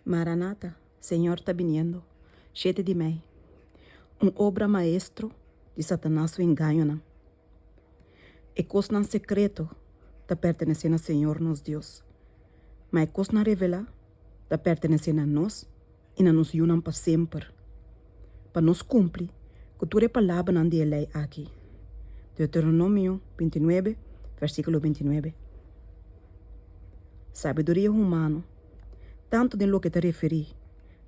Maranata, Senhor está viniendo. 7 de maio. Obra maestro de Satanás o engano. Não. E coisa não secreto está pertencendo ao Senhor nos Deus. Mas coisa não revela está pertencendo a nós e a nos unam para sempre. Para nos cumprir com toda a palavra não de lei aqui. Deuteronômio 29, versículo 29. Sabedoria humana, tanto de lo que te referi,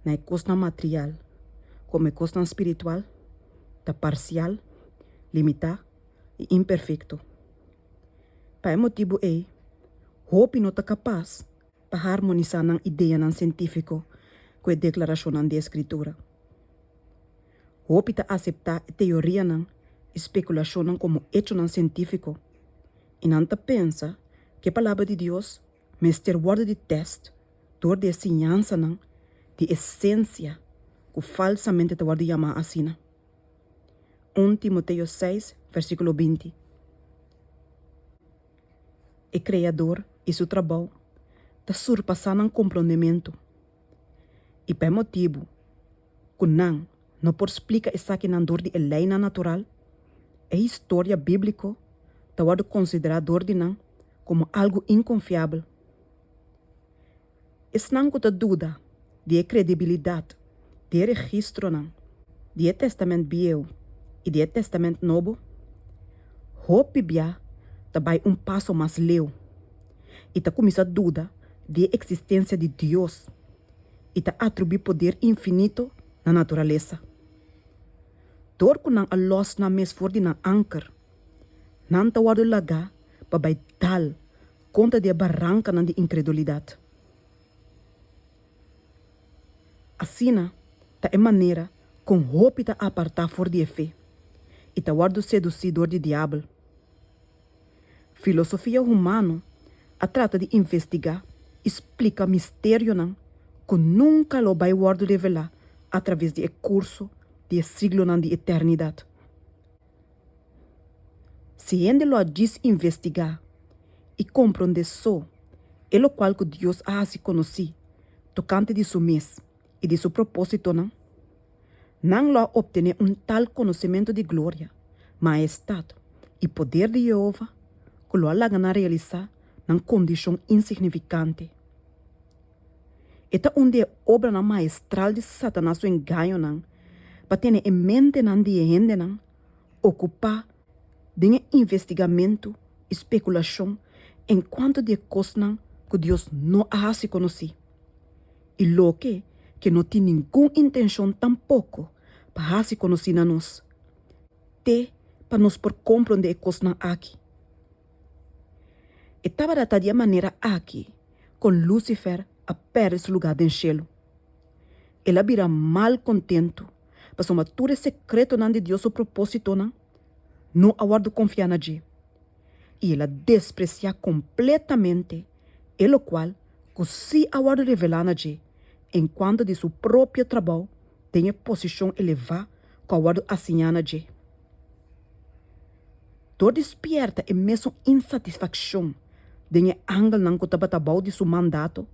na coisa material, como a coisa espiritual, está parcial, limitado e imperfeito. Para esse motivo hope não está capaz para harmonizar a ideia científica com a declaração da escritura. Hope está aceitar a teoria e especulação como hecho científico e não está pensa que a palavra de Deus mestre word de teste door de ensinança de essência que falsamente te word chamar assim. 1 Timoteo 6, versículo 20. O Criador e seu trabalho está surpassando o compreendimento. E por motivo que não pode explicar essa que não dor de lei natural, a história bíblica está word considerada como algo inconfiável. Es não que dúvida de credibilidade de registro de Testamento Velho e de Testamento Novo, hope bia também passo mais leu e tá começa a dúvida de existência de Deus e tá atribui poder infinito na natureza. Dor que não a los na mes for de não anker, não tá wado laga para bai tal conta de barranca de incredulidade. Assim, tá é maneira com hope tá apartar for de fé e tá wado seducidor de diabo. Filosofia humana a trata de investigar, explica mistério que nunca lo vai word revelar através de curso de siglo de eternidade. Se ainda lo diz investigar e compreender só, é lo qual que Deus ha se conheci, tocante de seu mês e de seu propósito, não lo obter tal conhecimento de glória, majestade e poder de Jeová, que lo alaga na realizar na condição insignificante. Esta onde obra na maestral de Satanás o engano para ter em mente de gente ocupar de investigamento, especulação enquanto de coisas que Deus não ha se conheci. E lo que não tem nenhuma intenção tampouco para se conhecer na nós, para nos por compreender coisas aqui. Estava de maneira aqui, com Lúcifer a perder seu lugar no cielo. Ela vira mal contento, para somar tudo secreto de Deus o propósito não aguardo confiar na G. E ela desprecia completamente, o qual que se aguardo revelar na G, enquanto de seu próprio trabalho tem posição elevada que aguardo assinar na G. Todo despierta e mesmo insatisfação de ângulo não que estava de seu mandato,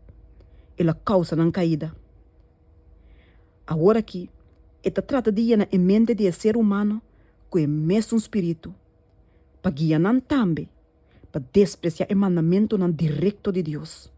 ela causa na caída. Agora aqui, ela trata de ir na mente de ser humano com o mesmo espírito, para guiar também, para despreciar o mandamento direto de Deus.